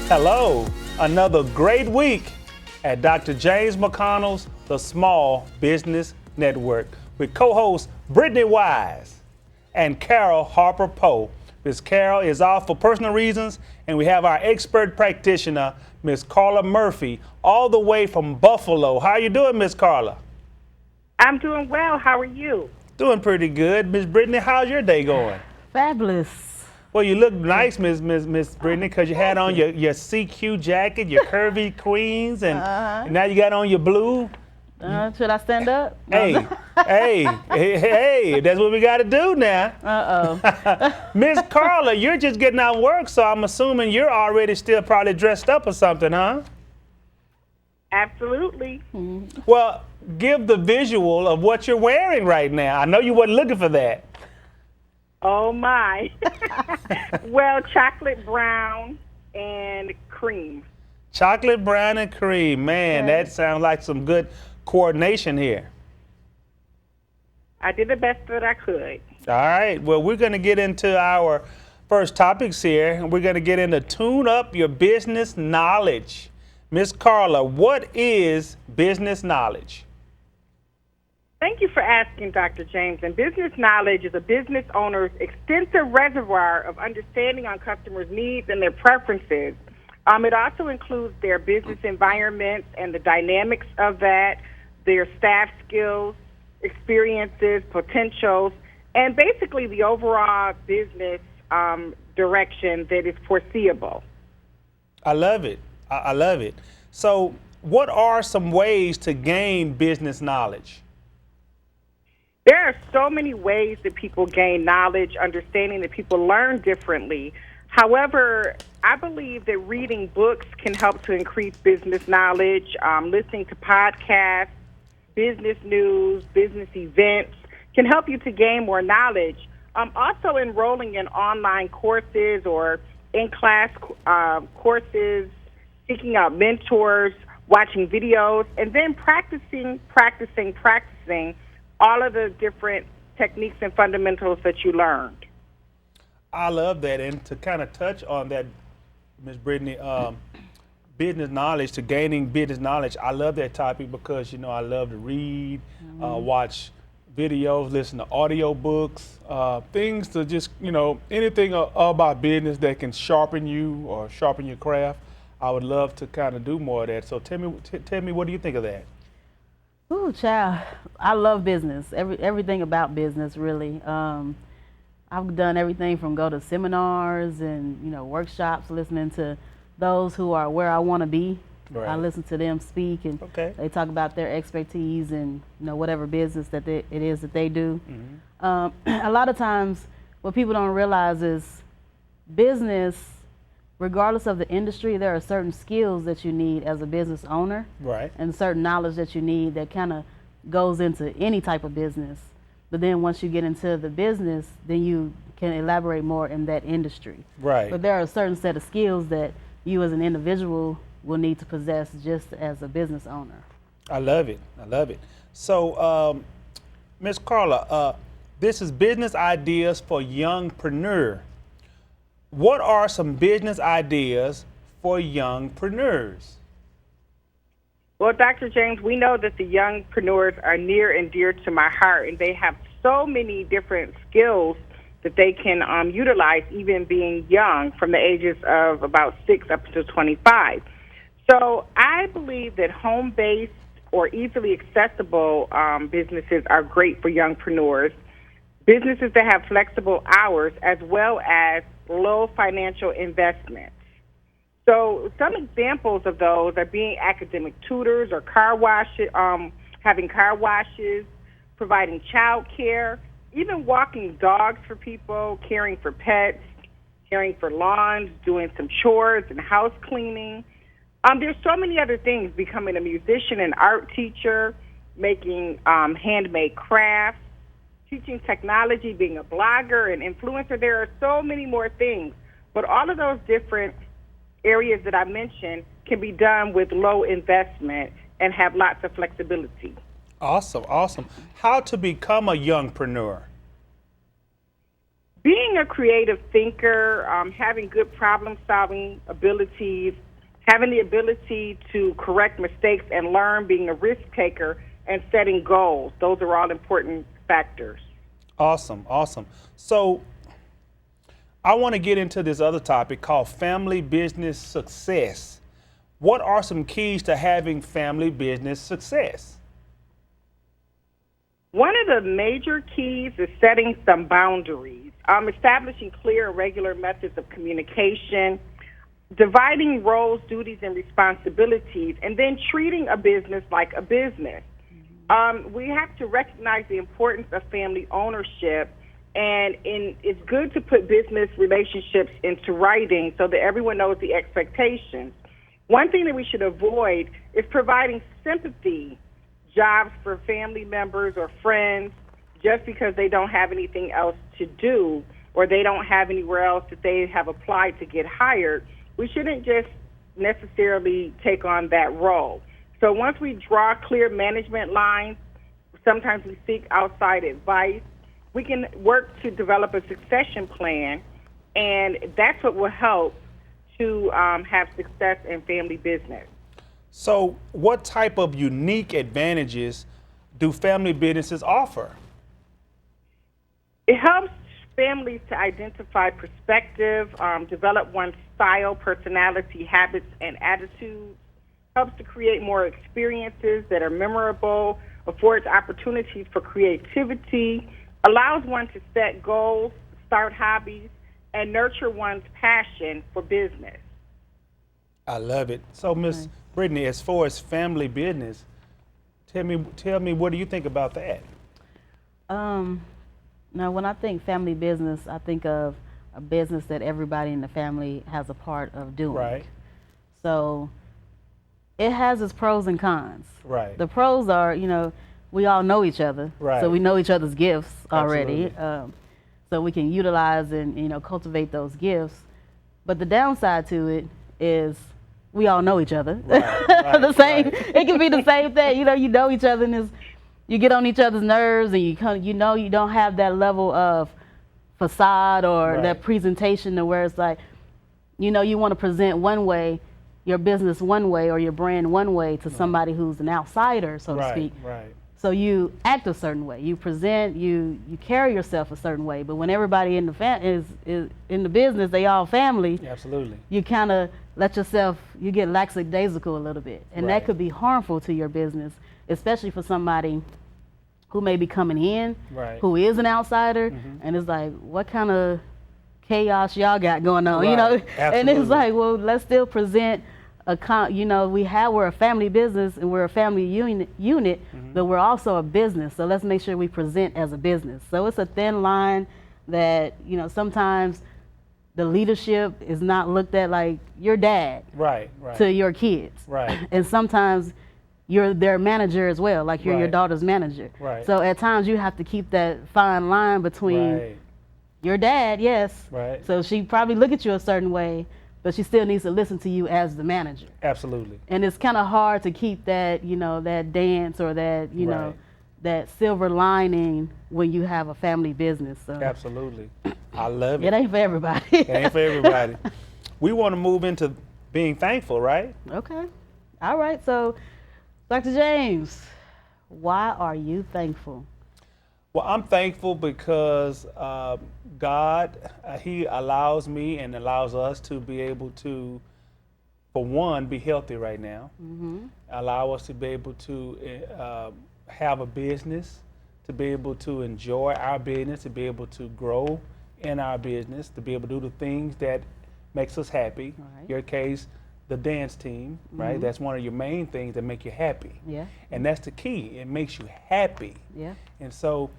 Hello, another great week at Dr. James McConnell's The Small Business Network with co-hosts Brittany Wise and Carol Harper Poe. Miss Carol is off for personal reasons, and we have our expert practitioner, Miss Carla Murphy, all the way from Buffalo. How you doing, Miss Carla? I'm doing well. How are you? Doing pretty good. Miss Brittany, how's your day going? Fabulous. Well, you look nice, Miss Brittany, because you had on your CQ jacket, your curvy queens, and now you got on your blue. Should I stand up? Hey, that's what we got to do now. Miss Carla, you're just getting out of work, so I'm assuming you're already still probably dressed up or something, huh? Absolutely. Well, give the visual of what you're wearing right now. I know you weren't looking for that. Oh, my. Well, chocolate brown and cream. Chocolate brown and cream. Man, that sounds like some good coordination here. I did the best that I could. All right. Well, we're going to get into our first topics here, and we're going to get into tune up your business knowledge. Miss Carla, what is business knowledge? Thank you for asking, Dr. James. And business knowledge is a business owner's extensive reservoir of understanding on customers' needs and their preferences. It also includes their business environments and the dynamics of that, their staff skills, experiences, potentials, and basically the overall business direction that is foreseeable. I love it. I love it. So what are some ways to gain business knowledge? There are so many ways that people gain knowledge, understanding that people learn differently. However, I believe that reading books can help to increase business knowledge, listening to podcasts, business news, business events can help you to gain more knowledge. Also enrolling in online courses or in-class courses, seeking out mentors, watching videos, and then practicing all of the different techniques and fundamentals that you learned. I love that. And to kind of touch on that, Ms. Brittany, business knowledge, to gaining business knowledge, I love that topic because, you know, I love to read, watch videos, listen to audio books, things to just, you know, anything about business that can sharpen you or sharpen your craft. I would love to kind of do more of that. So tell me, what do you think of that? Ooh, child, I love business. Everything about business, really. I've done everything from go to seminars and, you know, workshops, listening to those who are where I want to be. Right. I listen to them speak, and they talk about their expertise and, you know, whatever business that it is that they do. A lot of times, what people don't realize is business, regardless of the industry, there are certain skills that you need as a business owner, right, and certain knowledge that you need that kind of goes into any type of business. But then once you get into the business, then you can elaborate more in that industry. Right. But there are a certain set of skills that you as an individual will need to possess just as a business owner. I love it. I love it. So, Ms. Carla, this is Business Ideas for Youngpreneur. What are some business ideas for youngpreneurs? Well, Dr. James, we know that the youngpreneurs are near and dear to my heart, and they have so many different skills that they can utilize, even being young, from the ages of about 6 up to 25. So I believe that home-based or easily accessible businesses are great for youngpreneurs. Businesses that have flexible hours as well as low financial investment. So some examples of those are being academic tutors or car washes, having car washes, providing child care, even walking dogs for people, caring for pets, caring for lawns, doing some chores and house cleaning. There's so many other things, becoming a musician and art teacher, making handmade crafts, teaching technology, being a blogger and influencer. There are so many more things, but all of those different areas that I mentioned can be done with low investment and have lots of flexibility. Awesome, awesome. How to become a youngpreneur? being a creative thinker, having good problem-solving abilities, having the ability to correct mistakes and learn, being a risk taker, and setting goals. Those are all important factors. Awesome, awesome. So I want to get into this other topic called family business success. What are some keys to having family business success? One of the major keys is setting some boundaries, establishing clear and regular methods of communication, dividing roles, duties, and responsibilities, and then treating a business like a business. We have to recognize the importance of family ownership, and it's good to put business relationships into writing so that everyone knows the expectations. One thing that we should avoid is providing sympathy jobs for family members or friends just because they don't have anything else to do or they don't have anywhere else that they have applied to get hired. We shouldn't just necessarily take on that role. So once we draw clear management lines, sometimes we seek outside advice, we can work to develop a succession plan, and that's what will help to have success in family business. So what type of unique advantages do family businesses offer? It helps families to identify perspective, develop one's style, personality, habits, and attitudes, helps to create more experiences that are memorable, affords opportunities for creativity, allows one to set goals, start hobbies, and nurture one's passion for business. I love it. So, Miss Brittany, as far as family business, tell me, what do you think about that? Now, when I think family business, I think of a business that everybody in the family has a part of doing. Right. So it has its pros and cons. Right. The pros are, we all know each other. Right. So we know each other's gifts already. Absolutely. So we can utilize and, cultivate those gifts. But the downside to it is we all know each other. Right, the same. right. It can be the same thing. You know each other, and you get on each other's nerves, and you don't have that level of facade or Right. that presentation to where it's like, you want to present one way, your business one way, or your brand one way to somebody who's an outsider, so to speak. Right. So you act a certain way, you present, you carry yourself a certain way. But when everybody in the is in the business, they all family. Absolutely. You kind of you get lackadaisical a little bit, and Right. that could be harmful to your business, especially for somebody who may be coming in, Right. who is an outsider, and it's like, what kind of chaos y'all got going on, Right. And Absolutely. it's like, well, let's still present we're a family business and we're a family unit, but we're also a business. So let's make sure we present as a business. So it's a thin line that, sometimes the leadership is not looked at like your dad Right. to your kids. Right. And sometimes you're their manager as well, like you're your Right. daughter's manager. Right. So at times you have to keep that fine line between Right. your dad, yes. Right. So she probably look at you a certain way, but she still needs to listen to you as the manager. Absolutely. And it's kind of hard to keep that, that dance or that, Right. that silver lining when you have a family business. So Absolutely. I love it it. ain't for everybody. It ain't for everybody. We want to move into being thankful, right? Okay. All right. So, Dr. James, why are you thankful? Well, I'm thankful because God, He allows me and allows us to be able to, for one, be healthy right now. Allow us to be able to have a business, to be able to enjoy our business, to be able to grow in our business, to be able to do the things that makes us happy. Right. Your case, the dance team, right? That's one of your main things that make you happy. Yeah. And that's the key. It makes you happy. Yeah. And so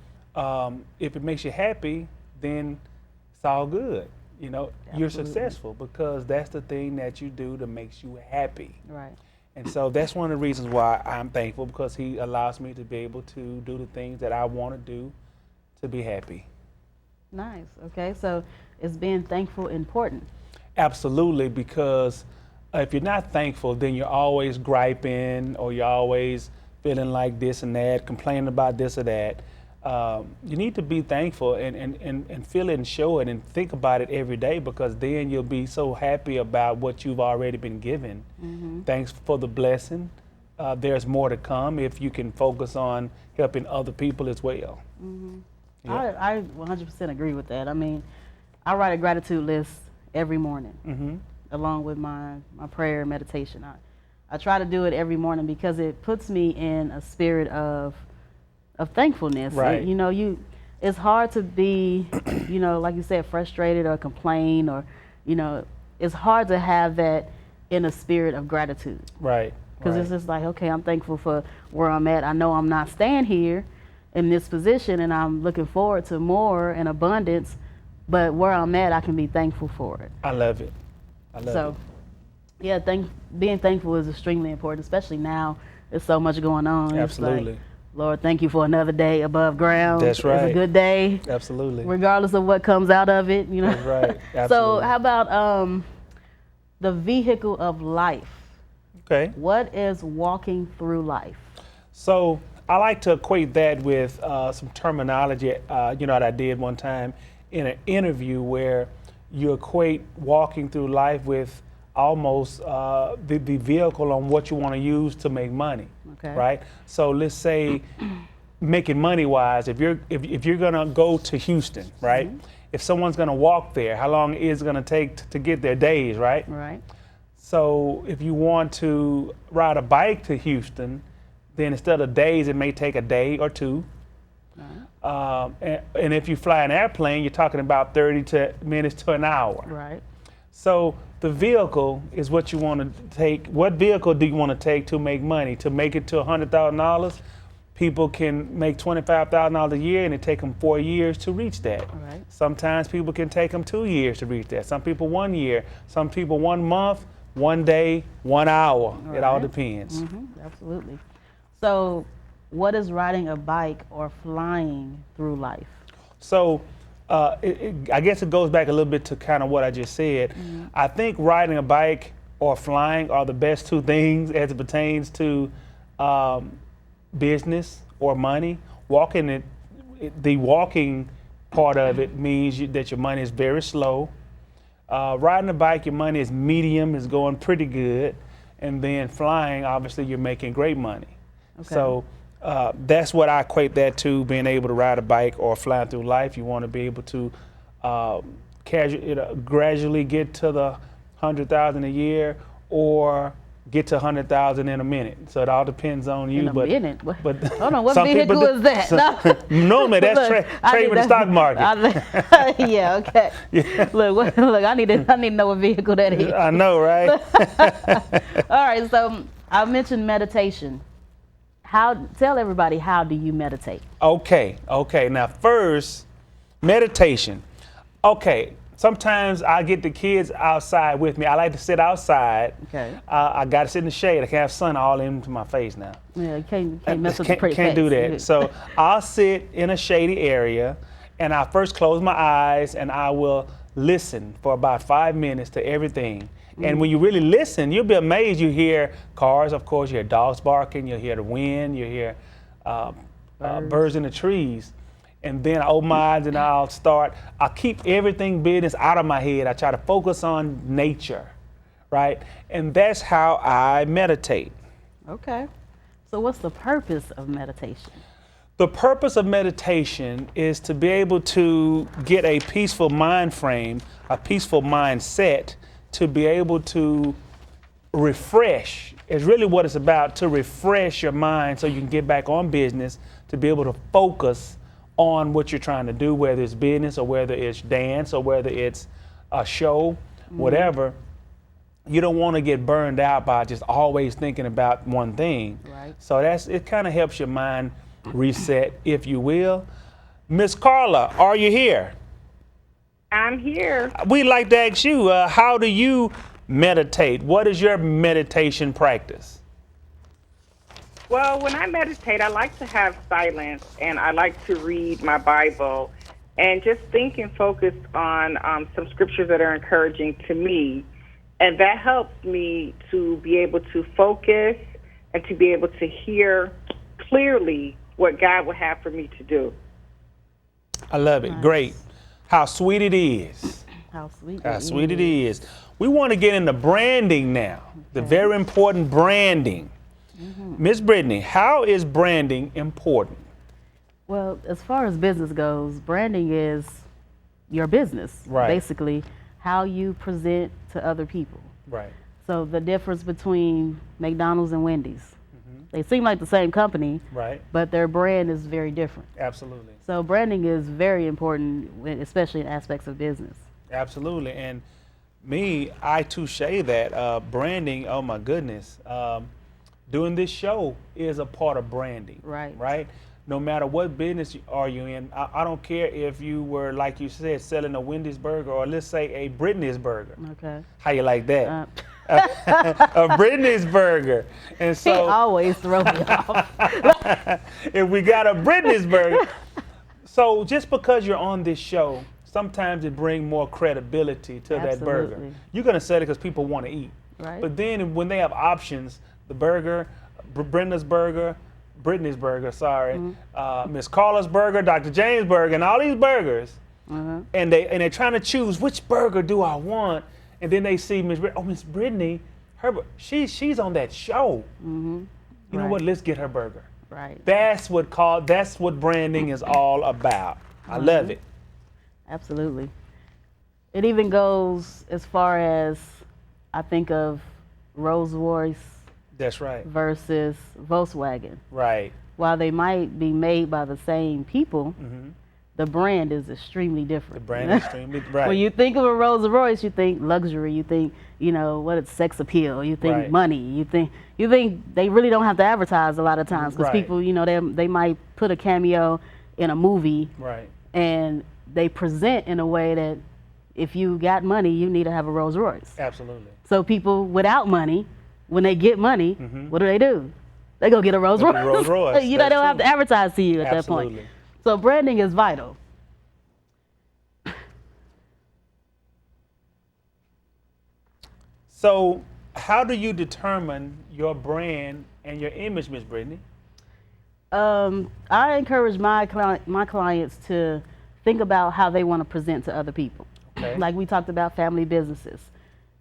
if it makes you happy, then it's all good. You're Absolutely. successful because that's the thing that you do that makes you happy. Right. And so that's one of the reasons why I'm thankful, because He allows me to be able to do the things that I want to do to be happy. Nice. Okay. So is being thankful important? Absolutely, because if you're not thankful, then you're always griping or you're always feeling like this and that, complaining about this or that. you need to be thankful and feel it and show it and think about it every day, because then you'll be so happy about what you've already been given. Thanks for the blessing. There's more to come if you can focus on helping other people as well. Yeah. I 100% agree with that. I mean, I write a gratitude list every morning, along with my prayer and meditation. I try to do it every morning because it puts me in a spirit of thankfulness. Right. You know, it's hard to be, you know, like you said, frustrated or complain, or, you know, it's hard to have that in a spirit of gratitude. Right. Because it's just like, okay, I'm thankful for where I'm at. I know I'm not staying here in this position, and I'm looking forward to more and abundance, but where I'm at, I can be thankful for it. I love it. I love it. Yeah, being thankful is extremely important, especially now. There's so much going on. Absolutely. It's like, Lord, thank you for another day above ground. That's right. It's a good day. Absolutely. Regardless of what comes out of it, you know. That's right. Absolutely. So how about the vehicle of life? Okay. What is walking through life? So I like to equate that with some terminology, you know, that I did one time in an interview, where you equate walking through life with almost the vehicle on what you want to use to make money. Okay. Right. So let's say making money wise, if you're gonna go to Houston, right? If someone's gonna walk there, how long is it gonna take to get there? Days, right? Right. So if you want to ride a bike to Houston, then instead of days, it may take a day or two. And if you fly an airplane, you're talking about 30 minutes to an hour. Right. So the vehicle is what you want to take. What vehicle do you want to take to make money? To make it to $100,000, people can make $25,000 a year, and it take them 4 years to reach that. Right. Sometimes people can take them 2 years to reach that. Some people 1 year. Some people 1 month, 1 day, 1 hour. Right. It all depends. Absolutely. So, what is riding a bike or flying through life? So, I guess it goes back a little bit to kind of what I just said. I think riding a bike or flying are the best two things as it pertains to business or money. The walking part of it means that your money is very slow. Riding a bike, your money is medium, is going pretty good. And then flying, obviously, you're making great money. Okay. So that's what I equate that to, being able to ride a bike or fly through life. You want to be able to gradually get to the 100,000 a year, or get to 100,000 in a minute. So it all depends on you. In a minute? But hold on, what vehicle is that? Normally that's trading with the stock market. Yeah, okay. Yeah. Look, I need to know what vehicle that is. I know, right? All right, so I mentioned meditation. Tell everybody, how do you meditate? Okay. Now first, meditation. Okay, sometimes I get the kids outside with me. I like to sit outside. Okay. I got to sit in the shade. I can't have sun all into my face now. Yeah, you can't mess with the pretty face. Can't do that. So I'll sit in a shady area, and I first close my eyes, and I will listen for about 5 minutes to everything. And when you really listen, you'll be amazed. You hear cars, of course, you hear dogs barking, you hear the wind, you hear birds in the trees. And then I open my eyes and I'll keep everything business out of my head. I try to focus on nature, right? And that's how I meditate. Okay. So what's the purpose of meditation? The purpose of meditation is to be able to get a peaceful mind frame, a peaceful mindset, to be able to refresh. Is really what it's about, to refresh your mind so you can get back on business, to be able to focus on what you're trying to do, whether it's business or whether it's dance or whether it's a show, whatever. You don't want to get burned out by just always thinking about one thing. Right. So it kind of helps your mind reset, if you will. Miss Carla, are you here? I'm here. We'd like to ask you, how do you meditate? What is your meditation practice? Well, when I meditate, I like to have silence, and I like to read my Bible and just think and focus on some scriptures that are encouraging to me. And that helps me to be able to focus and to be able to hear clearly what God would have for me to do. I love it. Nice. Great. How sweet it is. How sweet. How sweet it is. We want to get into branding now. Okay. The very important branding. Miss Brittany, how is branding important? Well, as far as business goes, branding is your business. Right. Basically, how you present to other people. Right. So the difference between McDonald's and Wendy's. They seem like the same company, right? But their brand is very different. Absolutely. So branding is very important, especially in aspects of business. Absolutely. And I touche that branding, oh my goodness, doing this show is a part of branding. Right. Right? No matter what business are you in, I don't care if you were, like you said, selling a Wendy's burger or let's say a Brittany's burger. Okay. How you like that? A Brittany's burger. And so he always throw me off. If we got a Brittany's burger. So just because you're on this show, sometimes it brings more credibility to that burger. You're going to sell it because people want to eat. Right. But then when they have options, the burger, Brittany's burger, Miss Carla's burger, Dr. James' burger, and all these burgers, and they're trying to choose which burger do I want, and then they see Miss Brittany, she's on that show. You know what? Let's get her burger. Right. That's what branding is all about. I love it. Absolutely. It even goes as far as I think of Rolls-Royce. That's right. Versus Volkswagen. Right. While they might be made by the same people, the brand is extremely different. The brand is extremely right. When you think of a Rolls-Royce, you think luxury. You think, what it's sex appeal. You think money. You think they really don't have to advertise a lot of times because people, they might put a cameo in a movie. Right. And they present in a way that if you got money, you need to have a Rolls-Royce. Absolutely. So people without money, when they get money, what do? They go get a Rolls-Royce. Rolls-Royce. They don't have to advertise to you at that point. So branding is vital. So how do you determine your brand and your image, Ms. Brittany? I encourage my clients to think about how they want to present to other people. Okay. Like we talked about family businesses.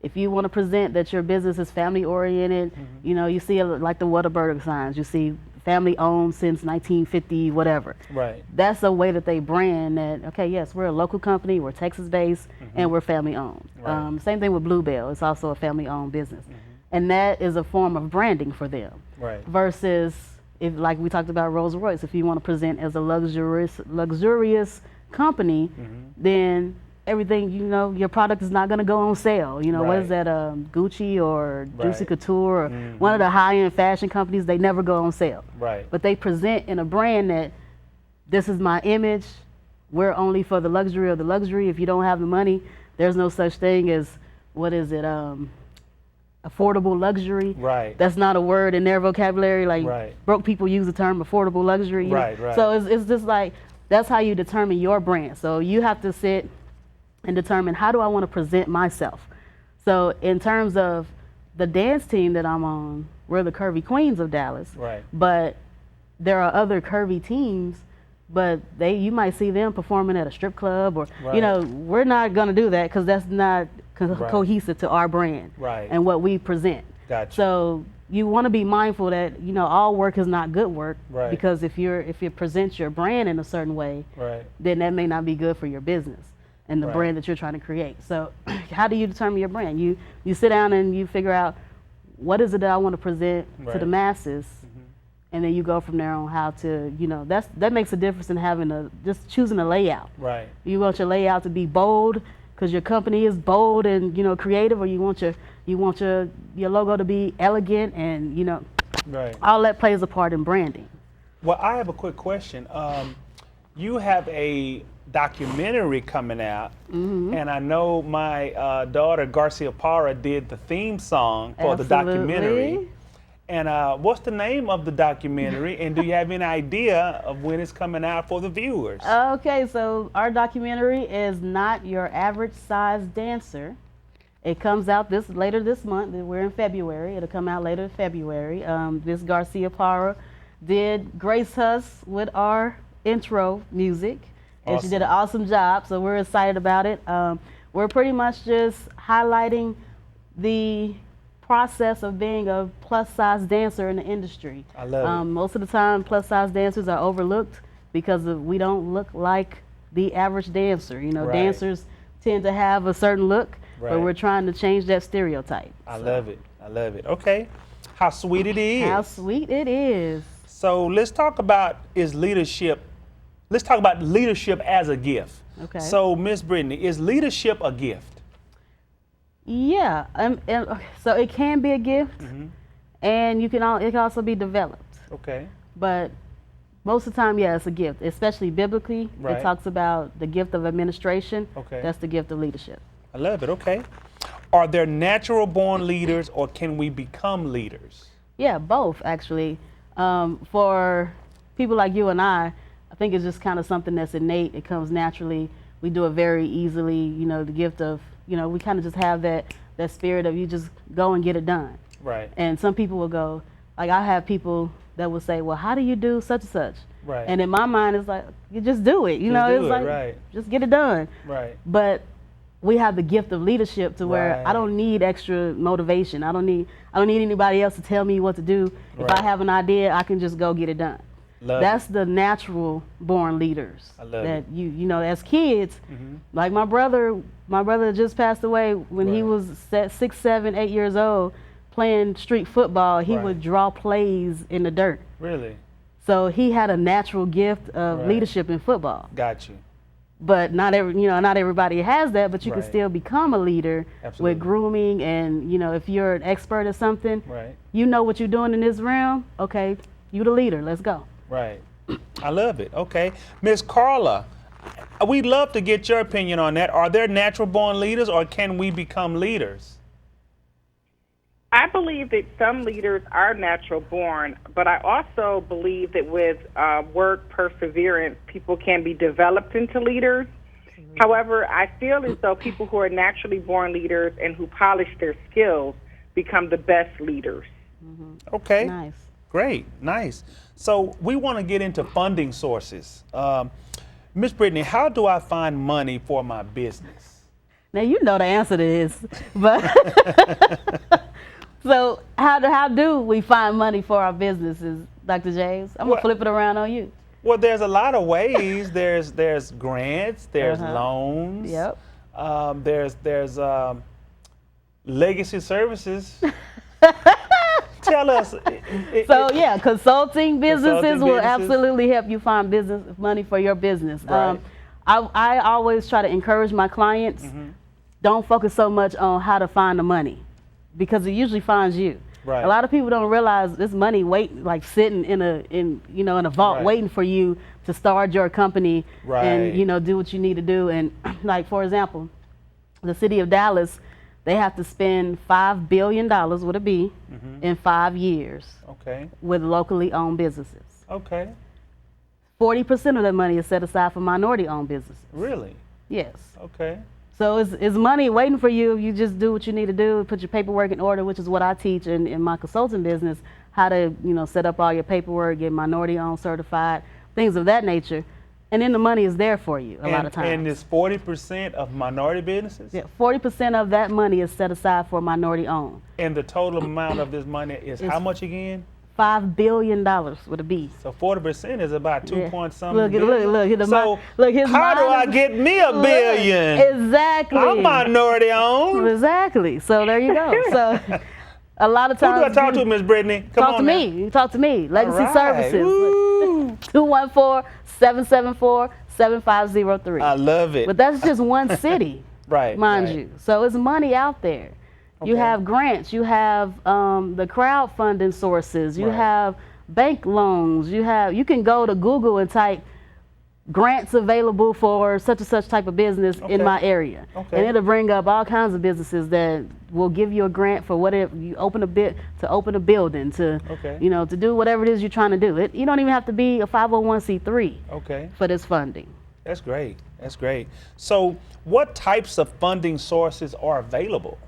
If you want to present that your business is family oriented, you see like the Whataburger signs, you see family owned since 1950, whatever. Right. That's a way that they brand that, okay, yes, we're a local company, we're Texas based, and we're family owned. Right. Same thing with Bluebell, it's also a family owned business. And that is a form of branding for them. Right. Versus, if like we talked about Rolls-Royce, if you want to present as a luxurious company, then everything, your product is not going to go on sale. What is that, Gucci or Juicy Couture or one of the high-end fashion companies, they never go on sale. Right. But they present in a brand that this is my image, we're only for the luxury of the luxury. If you don't have the money, there's no such thing as, affordable luxury. Right. That's not a word in their vocabulary. Like broke people use the term affordable luxury. Right. So it's just like, that's how you determine your brand. So you have to sit and determine, how do I want to present myself? So in terms of the dance team that I'm on, we're the Curvy Queens of Dallas. Right. But there are other curvy teams, but you might see them performing at a strip club or, we're not going to do that because that's not cohesive to our brand and what we present. Gotcha. So you want to be mindful that, all work is not good work because if you present your brand in a certain way, then that may not be good for your business and the brand that you're trying to create. So how do you determine your brand? You sit down and you figure out, what is it that I want to present to the masses, and then you go from there on how to, that makes a difference in having just choosing a layout. Right. You want your layout to be bold because your company is bold and, creative, or you want your logo to be elegant and, all that plays a part in branding. Well, I have a quick question. You have a documentary coming out, and I know my daughter Garcia Parra did the theme song for the documentary. And what's the name of the documentary, and do you have any idea of when it's coming out for the viewers? Okay, so our documentary is Not Your Average Size Dancer. It comes out later this month. We're in February. It'll come out later in February. Miss Garcia Parra did grace us with our intro music. And she did an awesome job, so we're excited about it. We're pretty much just highlighting the process of being a plus-size dancer in the industry. I love it. Most of the time, plus-size dancers are overlooked because we don't look like the average dancer. You know, Right. dancers tend to have a certain look, Right. but we're trying to change that stereotype. I love it. I love it. Okay. How sweet it is. How sweet it is. So let's talk about leadership. Let's talk about leadership as a gift. Okay. So, Miss Brittany, is leadership a gift? Yeah, so it can be a gift, and it can also be developed. Okay. But most of the time, yeah, it's a gift, especially biblically. Right. It talks about the gift of administration. Okay. That's the gift of leadership. I love it. Okay. Are there natural born leaders or can we become leaders? Yeah, both actually. For people like you and I think it's just kind of something that's innate. It comes naturally. We do it very easily. You know, the gift of, we kind of just have that spirit of you just go and get it done. Right. And some people will go, like I have people that will say, well, how do you do such and such? Right. And in my mind, it's like, you just do it. Just do it's it, like, right. just get it done. Right. But we have the gift of leadership to where Right. I don't need extra motivation. I don't need anybody else to tell me what to do. If Right. I have an idea, I can just go get it done. Love That's it. the natural born leaders. I love that it. you know, as kids, like my brother just passed away when he Right. was 6, 7, 8 years old playing street football. He Right. would draw plays in the dirt. Really? So he had a natural gift of Right. leadership in football. Got you. But not everybody has that, but you can Right. still become a leader Absolutely. with grooming. And if you're an expert at something, Right. you know what you're doing in this realm. Okay, you the leader, let's go. Right. I love it. Okay. Miss Carla, we'd love to get your opinion on that. Are there natural born leaders or can we become leaders? I believe that some leaders are natural born, but I also believe that with work, perseverance, people can be developed into leaders. However, I feel as though people who are naturally born leaders and who polish their skills become the best leaders. Okay. Nice. Great. Nice. So we want to get into funding sources. Miss Brittany, how do I find money for my business? Now you know the answer to this, but so how do we find money for our businesses, Dr. James? I'm gonna flip it around on you. Well, there's a lot of ways. there's grants, there's Uh-huh. loans. Yep. There's legacy services. Tell us. So yeah, consulting businesses Consulting will businesses. absolutely help you find business money for your business. Right. I always try to encourage my clients, don't focus so much on how to find the money, because it usually finds you. Right. A lot of people don't realize this money sitting in a vault Right. waiting for you to start your company Right. and do what you need to do. And like for example, the city of Dallas, they have to spend $5 billion with a B in 5 years Okay. with locally owned businesses. Okay. 40% of that money is set aside for minority-owned businesses. Really? Yes. Okay. So it's money waiting for you if you just do what you need to do, put your paperwork in order, which is what I teach in my consulting business, how to set up all your paperwork, get minority-owned certified, things of that nature. And then the money is there for you a lot of times. And it's 40% of minority businesses? Yeah, 40% of that money is set aside for minority-owned. And the total amount of this money is how much again? $5 billion with a B. So 40% is about 2 Yeah. point something Look, billion. so his how do I mind is- get me a billion? Exactly. I'm minority owned. Exactly. So there you go. So a lot of Who times. do I talk to, Miss Brittany? Come Talk on to now. me. You talk to me. Legacy All right. Services. Woo. 214-774-7503. I love it. But that's just one city, Right. mind right. you. So it's money out there. You Okay. have grants. You have the crowdfunding sources. You Right. have bank loans. You can go to Google and type grants available for such and such type of business Okay. in my area. Okay. And it'll bring up all kinds of businesses that will give you a grant for whatever you open a building to, Okay. to do whatever it is you're trying to do. You don't even have to be a 501c3 Okay. for this funding. That's great. That's great. So what types of funding sources are available?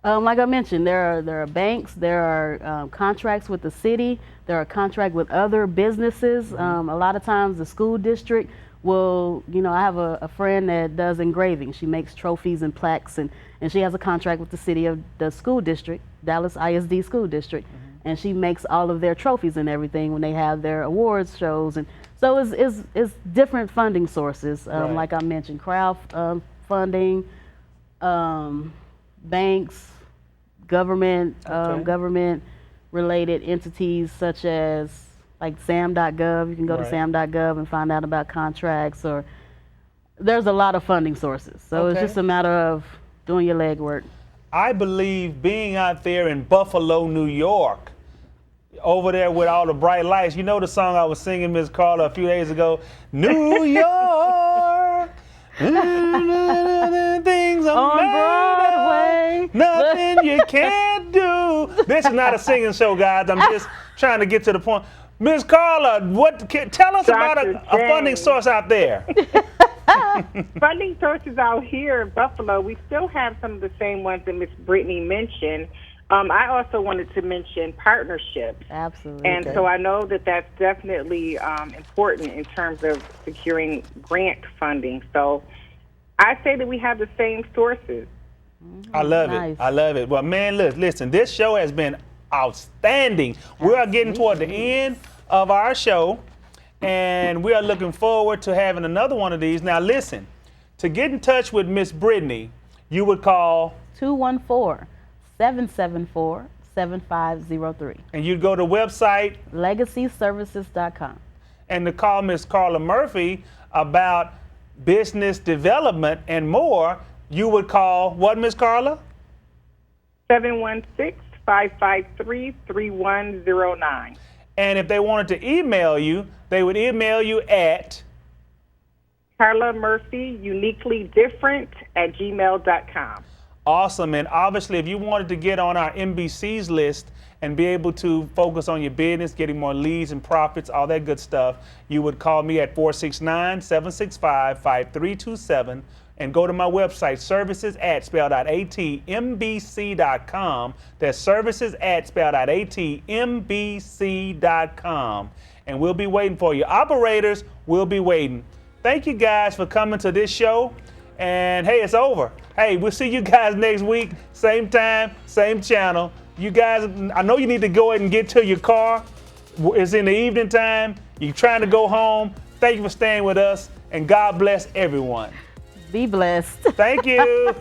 Like I mentioned, there are banks, there are contracts with the city, there are contracts with other businesses. A lot of times the school district will, I have a friend that does engraving. She makes trophies and plaques, and she has a contract with the city of the school district, Dallas ISD School District, and she makes all of their trophies and everything when they have their awards shows. And so it's different funding sources, Right. like I mentioned, crowd funding, banks, government, government-related entities such as like sam.gov. You can go to Right. sam.gov and find out about contracts, or there's a lot of funding sources. So it's just a matter of doing your legwork. I believe being out there in Buffalo, New York, over there with all the bright lights. You know the song I was singing, Miss Carla, a few days ago? New York, things are On made Broadway. of, nothing you can't do. This is not a singing show, guys. I'm just trying to get to the point. Miss Carla, tell us about a funding source out there. Funding sources out here in Buffalo, we still have some of the same ones that Miss Brittany mentioned. I also wanted to mention partnerships. Absolutely. And so I know that that's definitely important in terms of securing grant funding. So I say that we have the same sources. I love it. I love it. Well, man, listen, this show has been outstanding. We are getting toward the end of our show, and we are looking forward to having another one of these. Now, listen, to get in touch with Miss Brittany, you would call 214-774-7503. And you'd go to the website legacyservices.com. And to call Miss Carla Murphy about business development and more, you would call what, Miss Carla? 716-553-3109. And if they wanted to email you, they would email you at Carla Murphy, uniquelydifferent@gmail.com. Awesome. And obviously, if you wanted to get on our NBC's list and be able to focus on your business, getting more leads and profits, all that good stuff, you would call me at 469-765-5327 and go to my website, services@atmbc.com. That's services@atmbc.com. And we'll be waiting for you. Operators, we'll be waiting. Thank you guys for coming to this show. And hey, it's over. Hey, we'll see you guys next week. Same time, same channel. You guys, I know you need to go ahead and get to your car. It's in the evening time. You're trying to go home. Thank you for staying with us. And God bless everyone. Be blessed. Thank you.